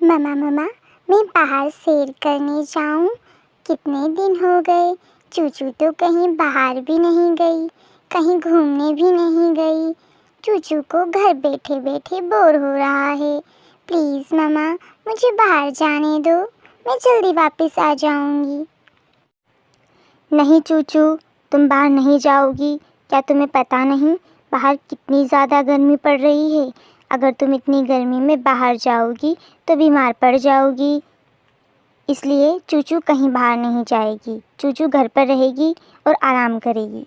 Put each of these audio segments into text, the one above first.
मम्मा मम्मा, मैं बाहर सैर करने जाऊं। कितने दिन हो गए। चूचू तो कहीं बाहर भी नहीं गई, कहीं घूमने भी नहीं गई। चूचू को घर बैठे बैठे बोर हो रहा है। प्लीज़ मम्मा, मुझे बाहर जाने दो, मैं जल्दी वापस आ जाऊंगी। नहीं चूचू, तुम बाहर नहीं जाओगी। क्या तुम्हें पता नहीं बाहर कितनी ज़्यादा गर्मी पड़ रही है। अगर तुम इतनी गर्मी में बाहर जाओगी तो बीमार पड़ जाओगी। इसलिए चूचू कहीं बाहर नहीं जाएगी। चूचू घर पर रहेगी और आराम करेगी।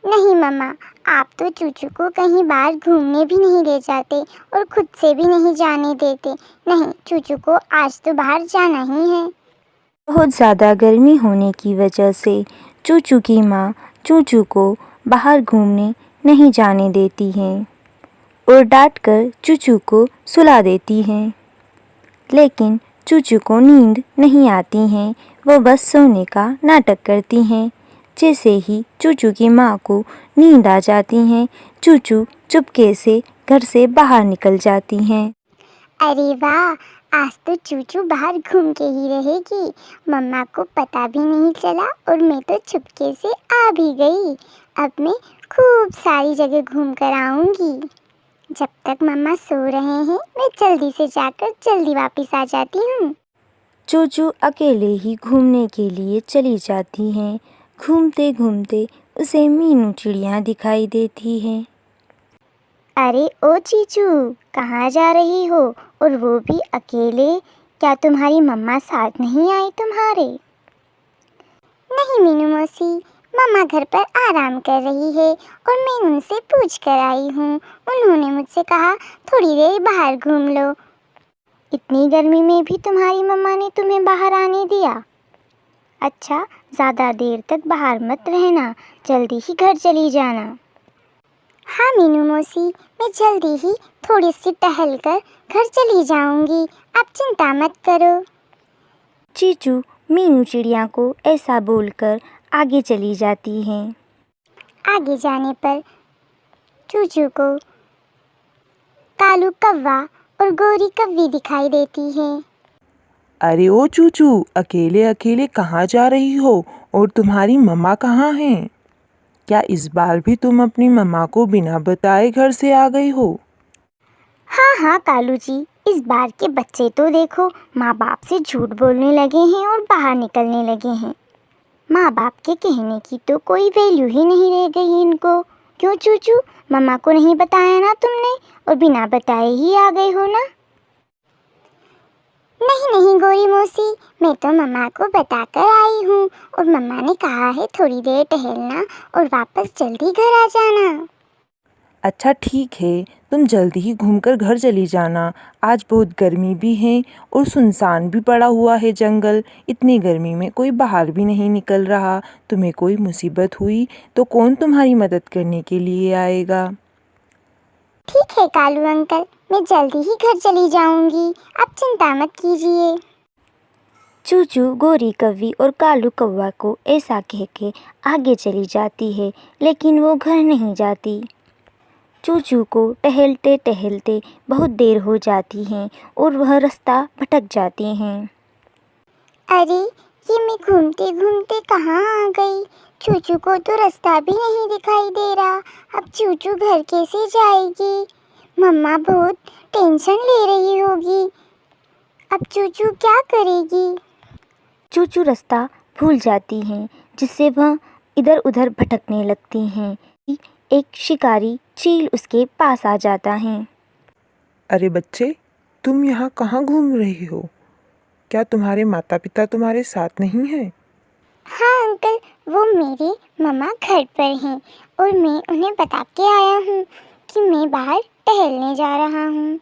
नहीं मम्मा, आप तो चूचू को कहीं बाहर घूमने भी नहीं ले जाते और खुद से भी नहीं जाने देते। नहीं, चूचू को आज तो बाहर जाना ही है। बहुत ज़्यादा गर्मी होने की वजह से चूचू की माँ चूचू को बाहर घूमने नहीं जाने देती हैं और डांटकर चूचू को सुला देती हैं। लेकिन चूचू को नींद नहीं आती हैं, वो बस सोने का नाटक करती हैं। जैसे ही चूचू की माँ को नींद आ जाती हैं, चूचू चुपके से घर से बाहर निकल जाती हैं। अरे वाह, आज तो चूचू बाहर घूम के ही रहेगी। मम्मा को पता भी नहीं चला और मैं तो चुपके से आ भी गई। अब मैं खूब सारी जगह घूम कर आऊँगी। जब तक मम्मा सो रहे हैं मैं जल्दी से जाकर जल्दी वापस आ जाती हूँ। चूचू अकेले ही घूमने के लिए चली जाती हैं। घूमते घूमते उसे मीनू चिड़िया दिखाई देती हैं। अरे ओ चीचू, कहाँ जा रही हो और वो भी अकेले? क्या तुम्हारी मम्मा साथ नहीं आई तुम्हारे? नहीं मीनू मौसी, मम्मा घर पर आराम कर रही है और मैं उनसे पूछ कर आई हूँ। उन्होंने मुझसे कहा थोड़ी देर बाहर घूम लो। इतनी गर्मी में भी तुम्हारी मम्मा ने तुम्हें बाहर आने दिया? अच्छा, ज़्यादा देर तक बाहर मत रहना, जल्दी ही घर चली जाना। हाँ मीनू मौसी, मैं जल्दी ही थोड़ी सी टहल कर घर चली जाऊंगी, आप चिंता मत करो। चीचू मीनू चिड़िया को ऐसा बोलकर आगे चली जाती हैं। आगे जाने पर चूचू को कालू कौवा और गोरी कव्वी दिखाई देती है। अरे ओ चूचू, अकेले अकेले कहाँ जा रही हो और तुम्हारी मम्मा कहाँ हैं? क्या इस बार भी तुम अपनी मम्मा को बिना बताए घर से आ गई हो? हाँ हाँ कालू जी, इस बार के बच्चे तो देखो, माँ बाप से झूठ बोलने लगे हैं और बाहर निकलने लगे हैं। माँ बाप के कहने की तो कोई वैल्यू ही नहीं रह गई इनको। क्यों चूचू, मम्मा को नहीं बताया ना तुमने और बिना बताए ही आ गए हो ना? नहीं नहीं गोरी मौसी, मैं तो मम्मा को बताकर आई हूँ और मम्मा ने कहा है थोड़ी देर टहलना और वापस जल्दी घर आ जाना। अच्छा ठीक है, तुम जल्दी ही घूमकर घर चली जाना। आज बहुत गर्मी भी है और सुनसान भी पड़ा हुआ है जंगल। इतनी गर्मी में कोई बाहर भी नहीं निकल रहा। तुम्हें कोई मुसीबत हुई तो कौन तुम्हारी मदद करने के लिए आएगा? ठीक है कालू अंकल, मैं जल्दी ही घर चली जाऊंगी, आप चिंता मत कीजिए। चूचू गोरी कव्वी और कालू कौवा को ऐसा कह के आगे चली जाती है, लेकिन वो घर नहीं जाती। चूचू को टहलते टहलते बहुत देर हो जाती है और वह रास्ता भटक जाती हैं। अरे, ये मैं घूमते घूमते कहाँ आ गई? चूचू को तो रास्ता भी नहीं दिखाई दे रहा। अब चूचू घर कैसे जाएगी? मम्मा बहुत टेंशन ले रही होगी। अब चूचू क्या करेगी? चूचू रास्ता भूल जाती हैं, जिससे वह इधर उधर भटकने लगती हैं। एक शिकारी चील उसके पास आ जाता है। अरे बच्चे, तुम यहाँ कहाँ घूम रही हो? क्या तुम्हारे माता पिता तुम्हारे साथ नहीं हैं? हाँ अंकल, वो मेरे मम्मा घर पर हैं और मैं उन्हें बता के आया हूँ कि मैं बाहर टहलने जा रहा हूँ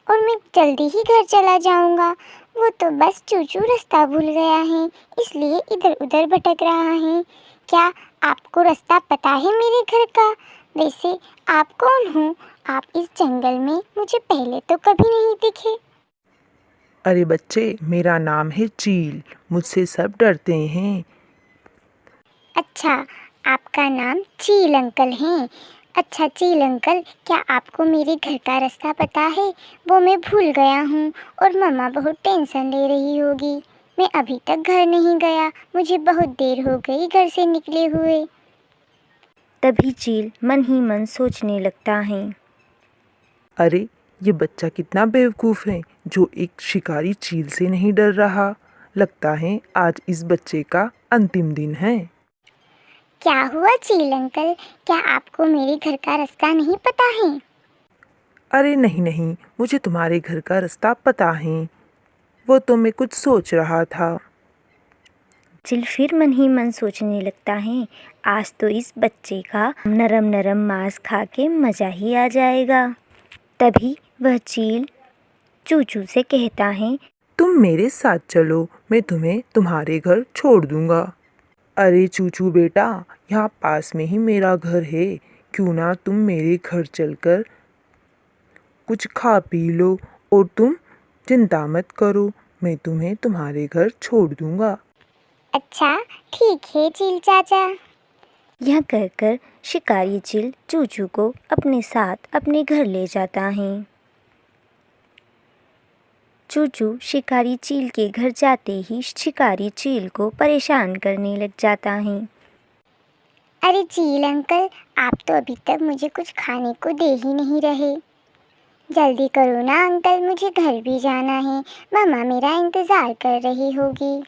और मैं जल्दी ही घर चला जाऊँगा। वो तो बस चूचू रास्ता भूल गया है, इसलिए इधर उधर भटक रहा है। क्या आपको रास्ता पता है मेरे घर का? वैसे आप कौन हो? आप इस जंगल में मुझे पहले तो कभी नहीं दिखे। अरे बच्चे, मेरा नाम है चील, मुझसे सब डरते हैं। अच्छा, आपका नाम चील अंकल है। अच्छा चील अंकल, क्या आपको मेरे घर का रास्ता पता है? वो मैं भूल गया हूँ और मम्मा बहुत टेंशन ले रही होगी। मैं अभी तक घर नहीं गया, मुझे बहुत देर हो गई घर से निकले हुए। तभी चील मन ही मन सोचने लगता है। अरे ये बच्चा कितना बेवकूफ़ है जो एक शिकारी चील से नहीं डर रहा। लगता है आज इस बच्चे का अंतिम दिन है। क्या हुआ चील अंकल, क्या आपको मेरे घर का रास्ता नहीं पता है? अरे नहीं नहीं, मुझे तुम्हारे घर का रास्ता पता है। वो तो मैं कुछ सोच रहा था। चील फिर मन ही मन सोचने लगता है, आज तो इस बच्चे का नरम नरम मांस खा के मज़ा ही आ जाएगा। तभी वह चील चूचू से कहता है, तुम मेरे साथ चलो, मैं तुम्हें तुम्हारे घर छोड़ दूंगा। अरे चूचू बेटा, यहाँ पास में ही मेरा घर है, क्यों ना तुम मेरे घर चलकर कुछ खा पी लो और तुम चिंता मत करो, मैं तुम्हें तुम्हारे घर छोड़ दूंगा। अच्छा ठीक है चील चाचा। यह कहकर शिकारी चील चूचू को अपने साथ अपने घर ले जाता है। चूचू शिकारी चील के घर जाते ही शिकारी चील को परेशान करने लग जाता है। अरे चील अंकल, आप तो अभी तक मुझे कुछ खाने को दे ही नहीं रहे। जल्दी करो ना अंकल, मुझे घर भी जाना है, मम्मा मेरा इंतज़ार कर रही होगी।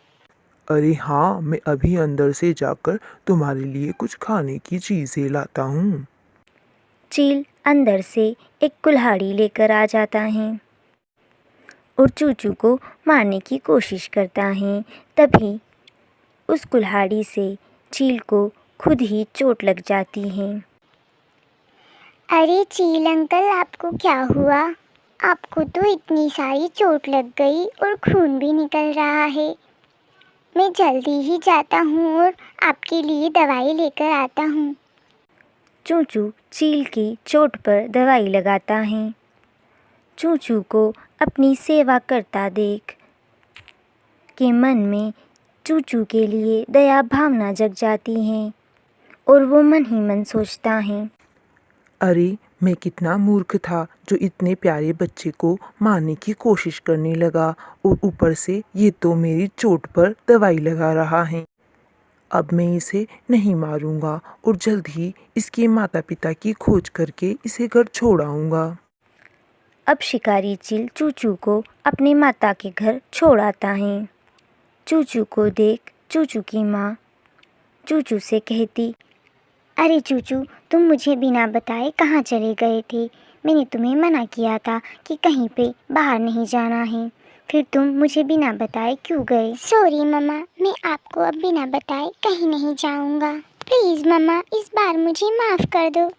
अरे हाँ, मैं अभी अंदर से जाकर तुम्हारे लिए कुछ खाने की चीज़ें लाता हूँ। चील अंदर से एक कुल्हाड़ी लेकर आ जाता है और चूचू को मारने की कोशिश करता है। तभी उस कुल्हाड़ी से चील को खुद ही चोट लग जाती है। अरे चील अंकल, आपको क्या हुआ? आपको तो इतनी सारी चोट लग गई और खून भी निकल रहा है। मैं जल्दी ही जाता हूँ और आपके लिए दवाई लेकर आता हूँ। चूचू चील की चोट पर दवाई लगाता है। चूचू को अपनी सेवा करता देख के मन में चूचू के लिए दया भावना जग जाती है और वो मन ही मन सोचता है, अरे मैं कितना मूर्ख था जो इतने प्यारे बच्चे को मारने की कोशिश करने लगा और ऊपर से ये तो मेरी चोट पर दवाई लगा रहा है। अब मैं इसे नहीं मारूंगा और जल्द ही इसके माता पिता की खोज करके इसे घर छोड़ आऊंगा। अब शिकारी चील चूचू को अपने माता के घर छोड़ आता है। चूचू को देख चूचू की माँ चूचू से कहती, अरे चूचू, तुम मुझे बिना बताए कहाँ चले गए थे? मैंने तुम्हें मना किया था कि कहीं पे बाहर नहीं जाना है, फिर तुम मुझे बिना बताए क्यों गए? सॉरी मम्मा, मैं आपको अब बिना बताए कहीं नहीं जाऊँगा। प्लीज़ मम्मा, इस बार मुझे माफ़ कर दो।